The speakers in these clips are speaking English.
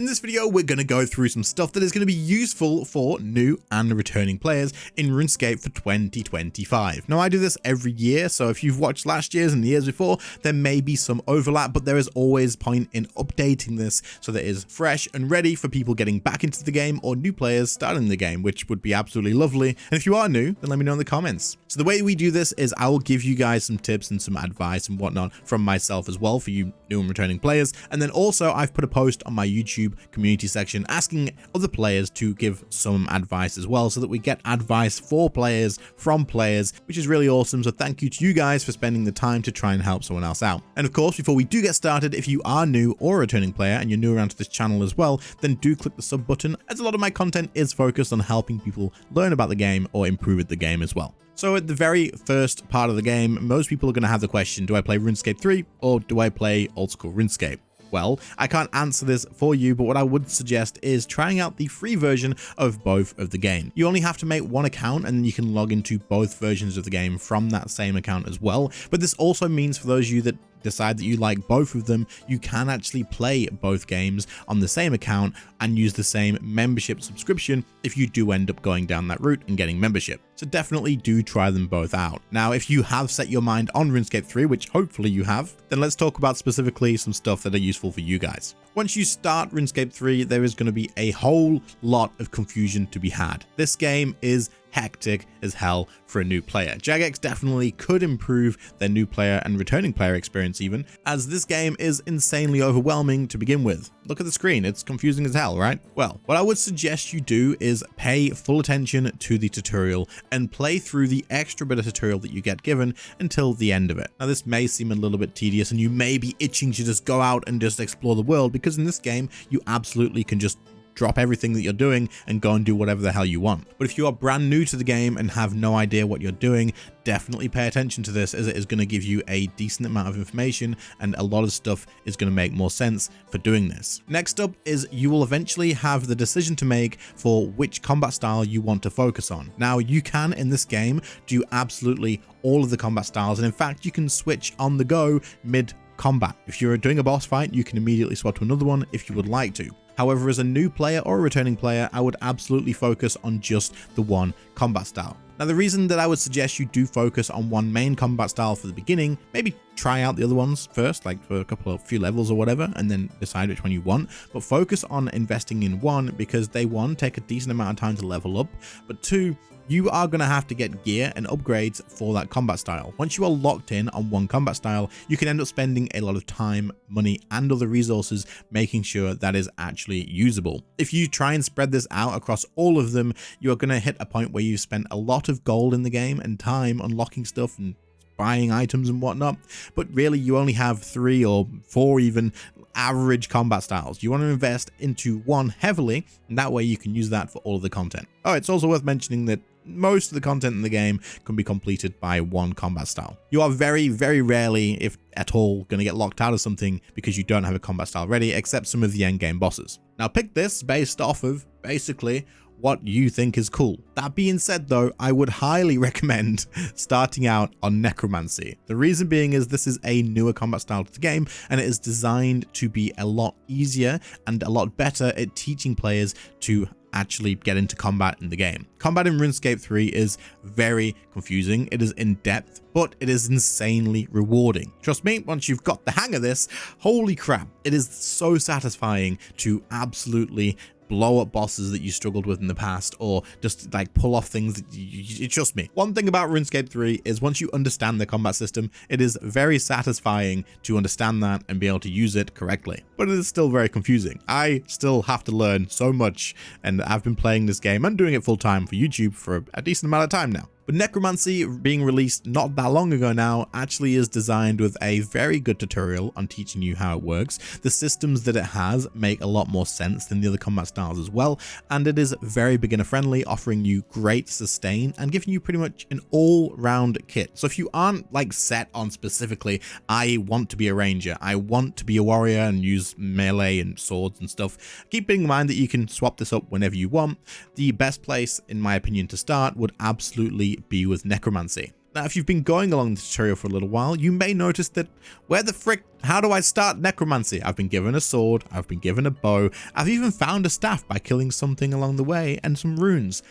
In this video, we're going to go through some stuff that is going to be useful for new and returning players in RuneScape for 2025. Now, I do this every year, so if you've watched last year's and the years before, there may be some overlap, but there is always point in updating this so that it is fresh and ready for people getting back into the game or new players starting the game, which would be absolutely lovely. And if you are new, then let me know in the comments. So the way we do this is I will give you guys some tips and some advice and whatnot from myself as well for you new and returning players. And then also I've put a post on my YouTube community section asking other players to give some advice as well, so that we get advice for players from players, which is really awesome. So thank you to you guys for spending the time to try and help someone else out. And of course, before we do get started, if you are new or a returning player and you're new around to this channel as well, then do click the sub button, as a lot of my content is focused on helping people learn about the game or improve at the game as well. So at the very first part of the game, most people are going to have the question, do I play RuneScape 3 or do I play old school RuneScape? Well, I can't answer this for you, but what I would suggest is trying out the free version of both of the game. You only have to make one account and then you can log into both versions of the game from that same account as well. But this also means for those of you that decide that you like both of them, you can actually play both games on the same account and use the same membership subscription if you do end up going down that route and getting membership. So definitely do try them both out. Now, if you have set your mind on RuneScape 3, which hopefully you have, then let's talk about specifically some stuff that are useful for you guys. Once you start RuneScape 3, there is going to be a whole lot of confusion to be had. This game is hectic as hell for a new player. Jagex definitely could improve their new player and returning player experience even, as this game is insanely overwhelming to begin with. Look at the screen, it's confusing as hell, right? Well, what I would suggest you do is pay full attention to the tutorial and play through the extra bit of tutorial that you get given until the end of it. Now, this may seem a little bit tedious and you may be itching to just go out and just explore the world, because in this game, you absolutely can just drop everything that you're doing and go and do whatever the hell you want. But if you are brand new to the game and have no idea what you're doing, definitely pay attention to this, as it is going to give you a decent amount of information and a lot of stuff is going to make more sense for doing this. Next up is you will eventually have the decision to make for which combat style you want to focus on. Now, you can in this game do absolutely all of the combat styles, and in fact you can switch on the go mid combat. If you're doing a boss fight, you can immediately swap to another one if you would like to. However, as a new player or a returning player, I would absolutely focus on just the one combat style. Now, the reason that I would suggest you do focus on one main combat style for the beginning, maybe try out the other ones first, like for a few levels or whatever, and then decide which one you want, but focus on investing in one, because they, one, take a decent amount of time to level up, but two, you are going to have to get gear and upgrades for that combat style. Once you are locked in on one combat style, you can end up spending a lot of time, money, and other resources making sure that is actually usable. If you try and spread this out across all of them, you are going to hit a point where you've spent a lot of gold in the game and time unlocking stuff and buying items and whatnot, but really you only have 3 or 4 even average combat styles. You want to invest into one heavily, and that way you can use that for all of the content. Oh, it's also worth mentioning that most of the content in the game can be completed by one combat style. You are very, very rarely, if at all, going to get locked out of something because you don't have a combat style ready, except some of the end game bosses. Now, pick this based off of basically what you think is cool. That being said though, I would highly recommend starting out on Necromancy. The reason being is this is a newer combat style to the game, and it is designed to be a lot easier and a lot better at teaching players to actually get into combat in the game. Combat in RuneScape 3 is very confusing, it is in depth, but it is insanely rewarding. Trust me, once you've got the hang of this, holy crap, it is so satisfying to absolutely blow up bosses that you struggled with in the past, or just like pull off things that you trust me. One thing about RuneScape 3 is once you understand the combat system, it is very satisfying to understand that and be able to use it correctly, but it is still very confusing. I still have to learn so much, and I've been playing this game and doing it full time for YouTube for a decent amount of time now. But Necromancy, being released not that long ago now, actually is designed with a very good tutorial on teaching you how it works. The systems that it has make a lot more sense than the other combat styles as well, and it is very beginner friendly, offering you great sustain and giving you pretty much an all-round kit. So if you aren't like set on specifically, I want to be a ranger, I want to be a warrior and use melee and swords and stuff, keep in mind that you can swap this up whenever you want. The best place, in my opinion, to start would absolutely be with Necromancy. Now, if you've been going along the tutorial for a little while, you may notice that where the frick, how do I start necromancy? I've been given a sword, I've been given a bow, I've even found a staff by killing something along the way and some runes.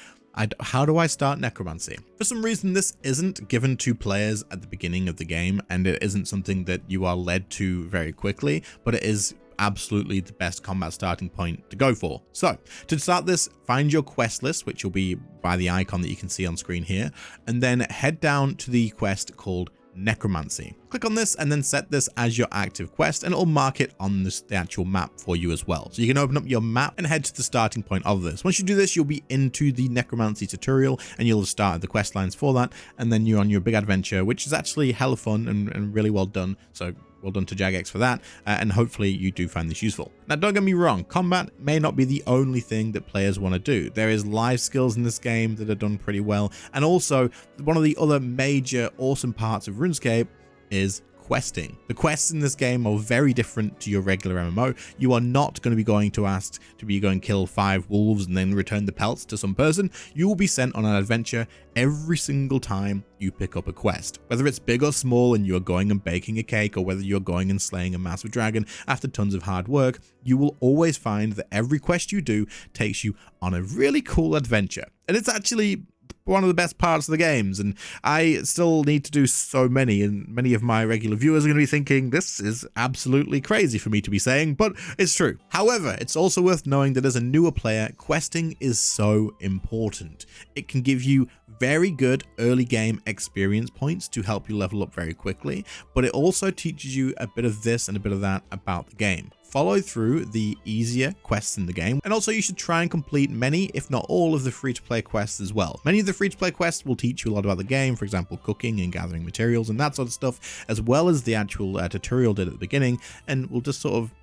How do I start necromancy? For some reason, this isn't given to players at the beginning of the game, and it isn't something that you are led to very quickly, but it is absolutely the best combat starting point to go for. So to start this, find your quest list, which will be by the icon that you can see on screen here, and then head down to the quest called necromancy. Click on this and then set this as your active quest, and it'll mark it on the actual map for you as well. So you can open up your map and head to the starting point of this. Once you do this, you'll be into the necromancy tutorial and you'll have started the quest lines for that, and then you're on your big adventure, which is actually hella fun and really well done. So well done to Jagex for that, and hopefully you do find this useful. Now, don't get me wrong, combat may not be the only thing that players want to do. There is life skills in this game that are done pretty well, and also one of the other major awesome parts of RuneScape is questing. The quests in this game are very different to your regular MMO. You are not going to be going to ask to be going kill 5 wolves and then return the pelts to some person. You will be sent on an adventure every single time you pick up a quest. Whether it's big or small and you're going and baking a cake, or whether you're going and slaying a massive dragon after tons of hard work, you will always find that every quest you do takes you on a really cool adventure. And it's actually one of the best parts of the games, and I still need to do so many, and many of my regular viewers are going to be thinking this is absolutely crazy for me to be saying, but it's true. However, it's also worth knowing that as a newer player, questing is so important. It can give you very good early game experience points to help you level up very quickly, but it also teaches you a bit of this and a bit of that about the game. Follow through the easier quests in the game, and also you should try and complete many, if not all, of the free-to-play quests as well. Many of the free-to-play quests will teach you a lot about the game, for example, cooking and gathering materials and that sort of stuff, as well as the actual tutorial did at the beginning, and will just sort of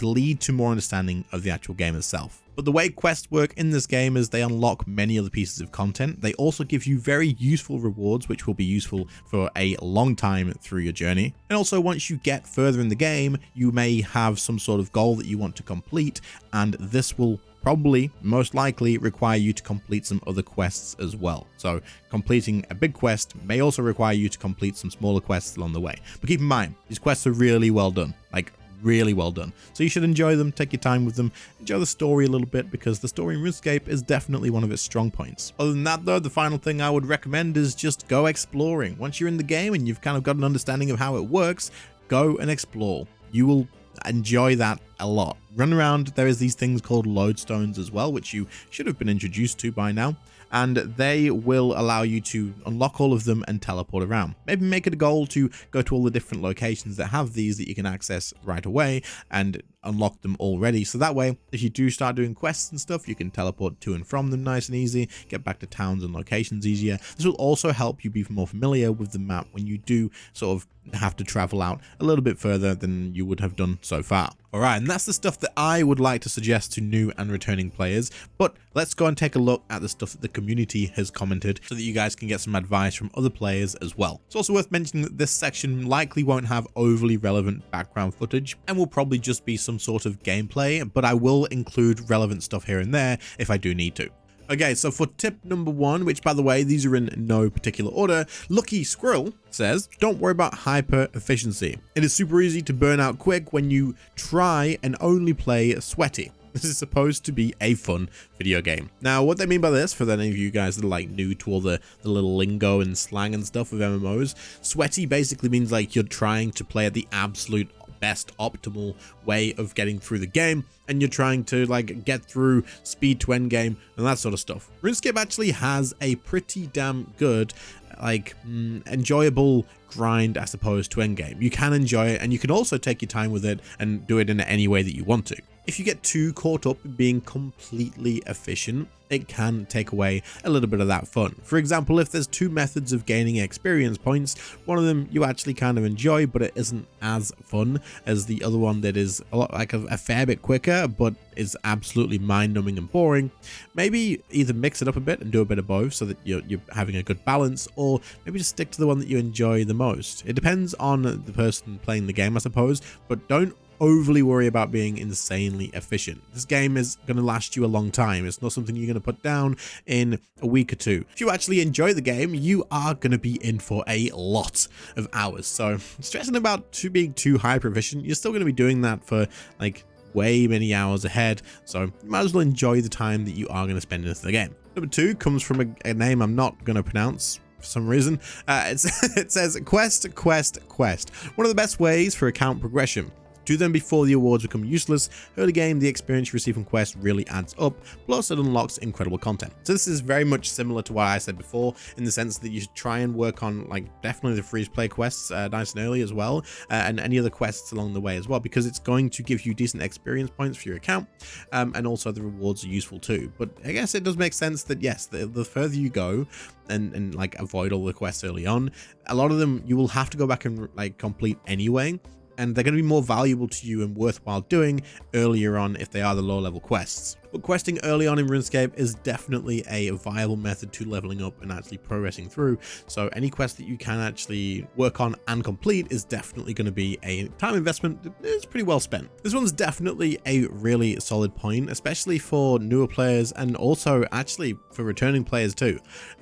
lead to more understanding of the actual game itself. But the way quests work in this game is they unlock many other pieces of content. They also give you very useful rewards, which will be useful for a long time through your journey. And also, once you get further in the game, you may have some sort of goal that you want to complete, and this will probably, most likely, require you to complete some other quests as well. So completing a big quest may also require you to complete some smaller quests along the way. But keep in mind, these quests are really well done. Like, really well done. So you should enjoy them, take your time with them, enjoy the story a little bit, because the story in RuneScape is definitely one of its strong points. Other than that though, the final thing I would recommend is just go exploring. Once you're in the game and you've kind of got an understanding of how it works, go and explore. You will enjoy that a lot. Run around. There is these things called lodestones as well, which you should have been introduced to by now, and they will allow you to unlock all of them and teleport around. Maybe make it a goal to go to all the different locations that have these that you can access right away and unlock them already, so that way if you do start doing quests and stuff, you can teleport to and from them nice and easy, get back to towns and locations easier. This will also help you be more familiar with the map when you do sort of have to travel out a little bit further than you would have done so far. Alright, and that's the stuff that I would like to suggest to new and returning players, but let's go and take a look at the stuff that the community has commented so that you guys can get some advice from other players as well. It's also worth mentioning that this section likely won't have overly relevant background footage and will probably just be some sort of gameplay, but I will include relevant stuff here and there if I do need to. Okay, so for tip number 1, which by the way, these are in no particular order, Lucky Squirrel says, don't worry about hyper efficiency. It is super easy to burn out quick when you try and only play sweaty. This is supposed to be a fun video game. Now, what they mean by this, for any of you guys that are like new to all the little lingo and slang and stuff of MMOs, sweaty basically means like you're trying to play at the absolute best optimal way of getting through the game, and you're trying to like get through speed to end game and that sort of stuff. RuneScape actually has a pretty damn good like enjoyable grind as opposed to end game. You can enjoy it, and you can also take your time with it and do it in any way that you want to. If you get too caught up in being completely efficient, it can take away a little bit of that fun. For example, if there's 2 methods of gaining experience points, one of them you actually kind of enjoy, but it isn't as fun as the other one that is a lot like a fair bit quicker, but is absolutely mind-numbing and boring. Maybe either mix it up a bit and do a bit of both so that you're having a good balance, or maybe just stick to the one that you enjoy the most. It depends on the person playing the game, I suppose, but don't overly worry about being insanely efficient. This game is going to last you a long time. It's not something you're going to put down in a week or two. If you actually enjoy the game, you are going to be in for a lot of hours. So stressing about being too high proficient, you're still going to be doing that for like way many hours ahead. So you might as well enjoy the time that you are going to spend into the game. Number 2 comes from a name I'm not going to pronounce for some reason. It says quest. One of the best ways for account progression. Do them before the awards become useless. Early game, the experience you receive from quests really adds up, plus it unlocks incredible content. So this is very much similar to what I said before, in the sense that you should try and work on like definitely the free to play quests nice and early as well, and any other quests along the way as well, because it's going to give you decent experience points for your account, and also the rewards are useful too. But I guess it does make sense that yes, the further you go and like avoid all the quests early on, a lot of them you will have to go back and like complete anyway, and they're going to be more valuable to you and worthwhile doing earlier on if they are the low level quests. But questing early on in RuneScape is definitely a viable method to leveling up and actually progressing through. So any quest that you can actually work on and complete is definitely going to be a time investment that is pretty well spent. This one's definitely a really solid point, especially for newer players and also actually for returning players too.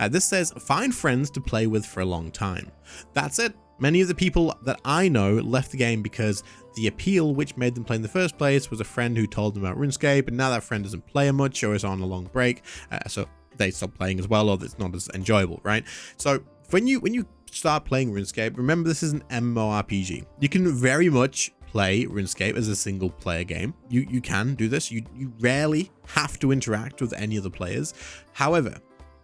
This says find friends to play with for a long time. That's it. Many of the people that I know left the game because the appeal which made them play in the first place was a friend who told them about RuneScape, and now that friend doesn't play much or is on a long break, so they stop playing as well, or it's not as enjoyable, right? So when you start playing RuneScape, remember this is an MMORPG. You can very much play RuneScape as a single player game. You can do this. You rarely have to interact with any other players. However,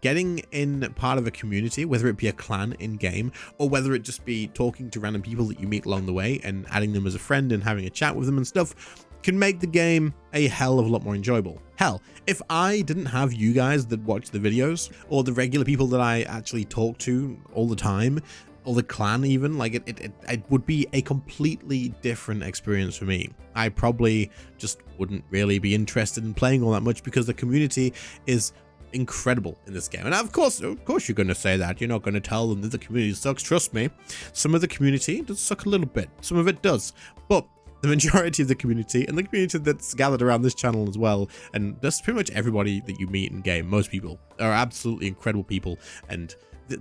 getting in part of a community, whether it be a clan in game or whether it just be talking to random people that you meet along the way and adding them as a friend and having a chat with them and stuff, can make the game a hell of a lot more enjoyable. Hell, if I didn't have you guys that watch the videos or the regular people that I actually talk to all the time, or the clan even, like it would be a completely different experience for me. I probably just wouldn't really be interested in playing all that much because the community is incredible in this game. And of course you're going to say that. You're not going to tell them that the community sucks. Trust me, some of the community does suck a little bit. Some of it does, but the majority of the community, and the community that's gathered around this channel as well, and that's pretty much everybody that you meet in game, most people are absolutely incredible people. And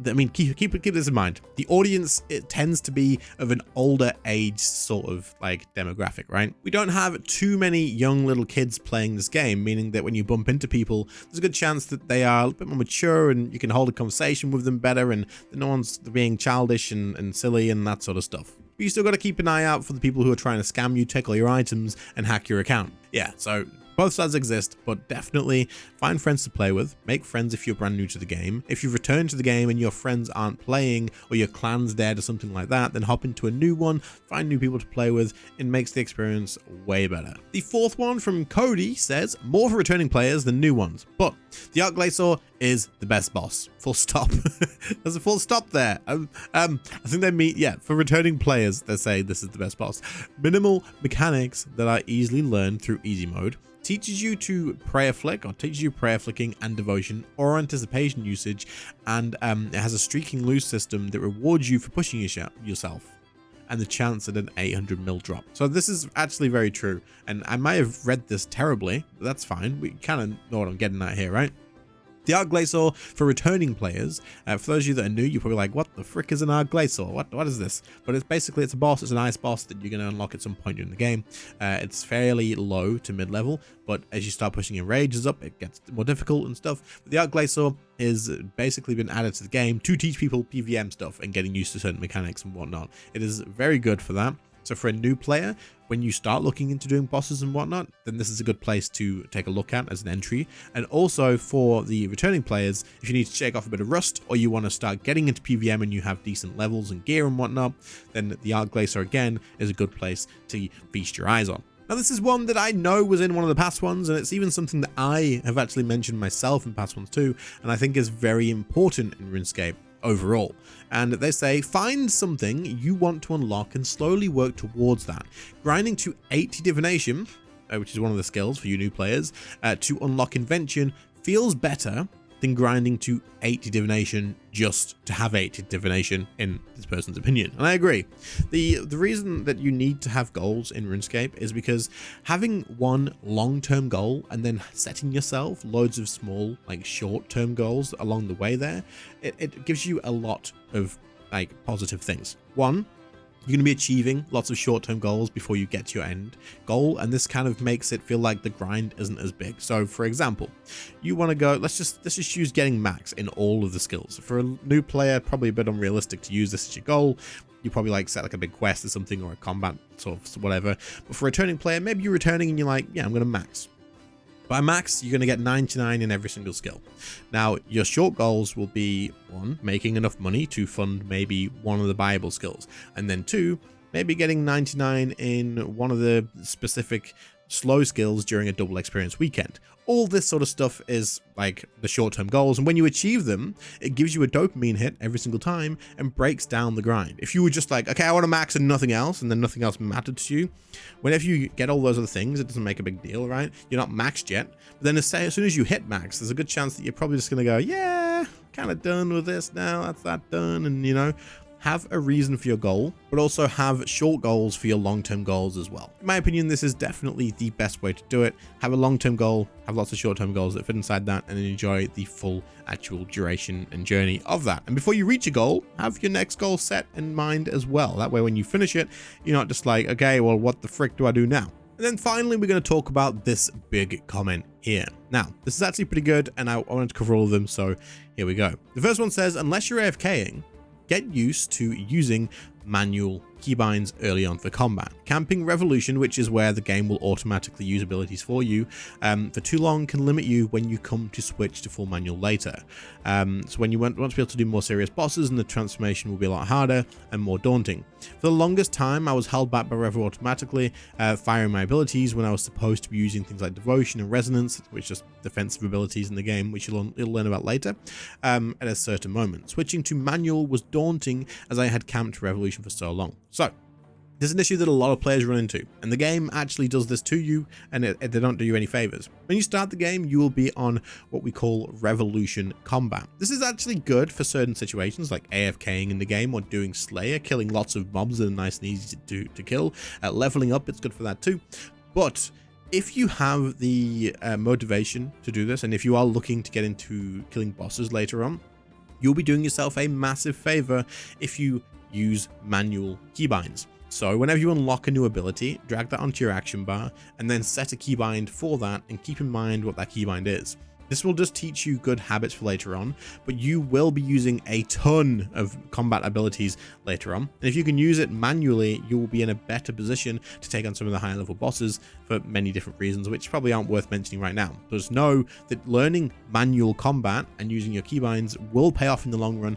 I mean, keep this in mind. The audience, it tends to be of an older age sort of like demographic, right? We don't have too many young little kids playing this game, meaning that when you bump into people, there's a good chance that they are a bit more mature and you can hold a conversation with them better, and no one's being childish and silly and that sort of stuff. But you still got to keep an eye out for the people who are trying to scam you, take all your items, and hack your account. Yeah, so both sides exist, but definitely find friends to play with. Make friends if you're brand new to the game. If you've returned to the game and your friends aren't playing or your clan's dead or something like that, then hop into a new one, find new people to play with. It makes the experience way better. The fourth one from Cody says, more for returning players than new ones, but the Archglacior is the best boss. Full stop. There's a full stop there. I think they mean, yeah, for returning players, they say this is the best boss. Minimal mechanics that are easily learned through easy mode. Teaches you to prayer flick, or teaches you prayer flicking and devotion or anticipation usage, and it has a streaking loose system that rewards you for pushing yourself and the chance at an 800 mil drop. So this is actually very true, and I might have read this terribly, but that's fine. We kind of know what I'm getting at here, right? The Archglacior for returning players. For those of you that are new, you're probably like, what the frick is an Archglacior? What is this? But it's basically, it's a boss. It's an ice boss that you're going to unlock at some point during the game. It's fairly low to mid-level, but as you start pushing your rages up, it gets more difficult and stuff. But the Archglacior is basically been added to the game to teach people PvM stuff and getting used to certain mechanics and whatnot. It is very good for that. So for a new player, when you start looking into doing bosses and whatnot, then this is a good place to take a look at as an entry. And also for the returning players, if you need to shake off a bit of rust, or you want to start getting into PvM and you have decent levels and gear and whatnot, then the Archglacior again is a good place to feast your eyes on. Now this is one that I know was in one of the past ones, and it's even something that I have actually mentioned myself in past ones too, and I think is very important in RuneScape overall. And they say find something you want to unlock and slowly work towards that. Grinding to 80 divination, which is one of the skills for you new players, to unlock invention feels better than grinding to 80 divination just to have 80 divination, in this person's opinion. And I agree. The reason that you need to have goals in RuneScape is because having one long-term goal and then setting yourself loads of small, like short-term goals along the way there, it gives you a lot of like positive things. One, you're going to be achieving lots of short-term goals before you get to your end goal, and this kind of makes it feel like the grind isn't as big. So for example, you want to go, let's just use getting max in all of the skills. For a new player, probably a bit unrealistic to use this as your goal. You probably like set like a big quest or something, or a combat sort of whatever. But for a returning player, maybe you're returning and you're like, yeah, I'm going to max. By max, you're going to get 99 in every single skill. Now, your short goals will be, one, making enough money to fund maybe one of the Bible skills. And then two, maybe getting 99 in one of the specific slow skills during a double experience weekend. All this sort of stuff is like the short-term goals, and when you achieve them, it gives you a dopamine hit every single time and breaks down the grind. If you were just like, okay, I want to max and nothing else, and then nothing else mattered to you, whenever you get all those other things, it doesn't make a big deal, right? You're not maxed yet, but then as soon as you hit max, there's a good chance that you're probably just going to go, yeah, kind of done with this now, that's that done, and you know, have a reason for your goal, but also have short goals for your long-term goals as well. In my opinion, this is definitely the best way to do it. Have a long-term goal, have lots of short-term goals that fit inside that, and then enjoy the full actual duration and journey of that. And before you reach a goal, have your next goal set in mind as well. That way, when you finish it, you're not just like, okay, well, what the frick do I do now? And then finally, we're going to talk about this big comment here. Now, this is actually pretty good, and I wanted to cover all of them, so here we go. The first one says, unless you're AFKing, get used to using manual keybinds early on for combat. Camping Revolution, which is where the game will automatically use abilities for you, for too long can limit you when you come to switch to full manual later. So when you want to be able to do more serious bosses, and the transformation will be a lot harder and more daunting. For the longest time, I was held back by Revel automatically firing my abilities when I was supposed to be using things like Devotion and Resonance, which are defensive abilities in the game, which you'll learn about later, at a certain moment. Switching to manual was daunting as I had camped Revolution for so long. So this is an issue that a lot of players run into, and the game actually does this to you, and they don't do you any favors. When you start the game, you will be on what we call Revolution combat. This is actually good for certain situations like AFKing in the game, or doing Slayer, killing lots of mobs that are nice and easy to kill. Leveling up, it's good for that too. But if you have the motivation to do this, and if you are looking to get into killing bosses later on, you'll be doing yourself a massive favor if you use manual keybinds. So whenever you unlock a new ability, drag that onto your action bar and then set a keybind for that, and keep in mind what that keybind is. This will just teach you good habits for later on, but you will be using a ton of combat abilities later on. And if you can use it manually, you will be in a better position to take on some of the higher level bosses for many different reasons, which probably aren't worth mentioning right now. Just know that learning manual combat and using your keybinds will pay off in the long run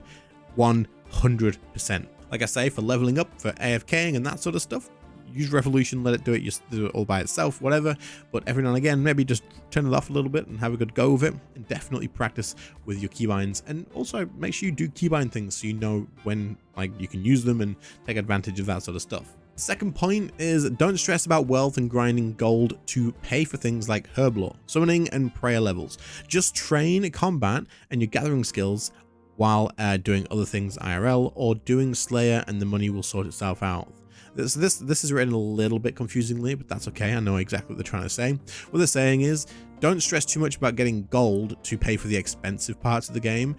100%. Like I say, for leveling up, for AFKing and that sort of stuff, use Revolution, let it do it all by itself, whatever. But every now and again, maybe just turn it off a little bit and have a good go of it, and definitely practice with your keybinds. And also make sure you do keybind things so you know when like you can use them and take advantage of that sort of stuff. Second point is, don't stress about wealth and grinding gold to pay for things like herb lore, summoning and prayer levels. Just train combat and your gathering skills while doing other things IRL, or doing Slayer, and the money will sort itself out. This is written a little bit confusingly, but that's okay. I know exactly what they're trying to say. What they're saying is, don't stress too much about getting gold to pay for the expensive parts of the game.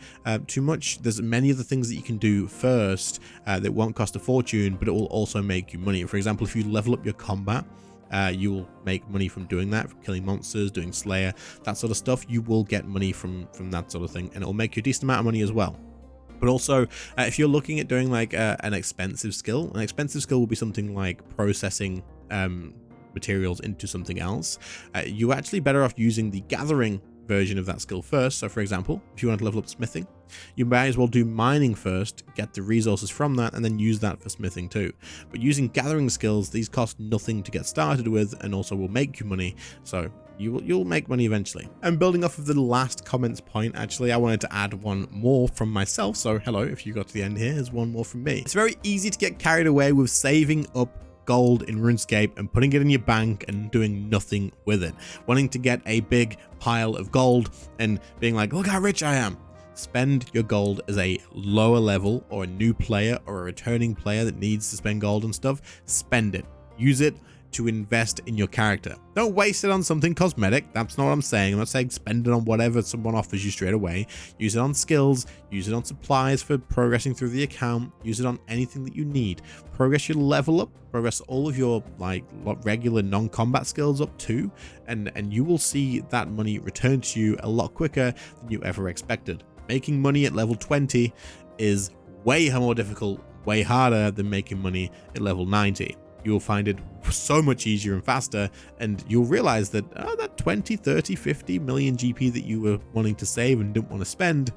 Too much. There's many other things that you can do first that won't cost a fortune, but it will also make you money. For example, if you level up your combat, you will make money from doing that, from killing monsters, doing Slayer, that sort of stuff. You will get money from that sort of thing, and it will make you a decent amount of money as well. But also, if you're looking at doing like an expensive skill will be something like processing materials into something else. You're actually better off using the gathering version of that skill first. So for example, if you want to level up smithing, you may as well do mining first, get the resources from that, and then use that for smithing too. But using gathering skills, these cost nothing to get started with, and also will make you money. So you'll make money eventually. And building off of the last comments point, actually, I wanted to add one more from myself. So hello, if you got to the end here, here's one more from me. It's very easy to get carried away with saving up gold in RuneScape and putting it in your bank and doing nothing with it, wanting to get a big pile of gold and being like, look how rich I am. Spend your gold as a lower level or a new player or a returning player that needs to spend gold and stuff. Spend it. Use it to invest in your character. Don't waste it on something cosmetic. That's not what I'm saying. I'm not saying spend it on whatever someone offers you straight away. Use it on skills, use it on supplies for progressing through the account, use it on anything that you need. Progress your level up, progress all of your like regular non-combat skills up too, and you will see that money return to you a lot quicker than you ever expected. Making money at level 20 is way more difficult, way harder than making money at level 90. You'll find it so much easier and faster, and you'll realize that that 20, 30, 50 million GP that you were wanting to save and didn't want to spend,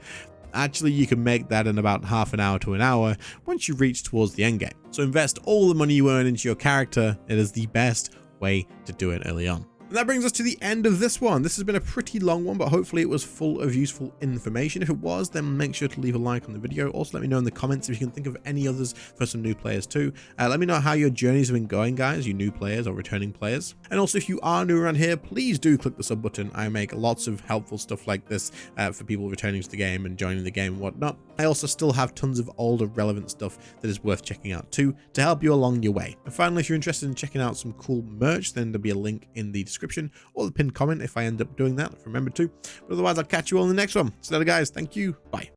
actually you can make that in about half an hour to an hour once you reach towards the end game. So invest all the money you earn into your character. It is the best way to do it early on. And that brings us to the end of this one. This has been a pretty long one, but hopefully it was full of useful information. If it was, then make sure to leave a like on the video. Also, let me know in the comments if you can think of any others for some new players too. Let me know how your journeys have been going, guys, you new players or returning players. And also, if you are new around here, please do click the sub button. I make lots of helpful stuff like this for people returning to the game and joining the game and whatnot. I also still have tons of older relevant stuff that is worth checking out too to help you along your way. And finally, if you're interested in checking out some cool merch, then there'll be a link in the description or the pinned comment if I end up doing that. Remember to. But otherwise, I'll catch you all in the next one. So, guys, thank you. Bye.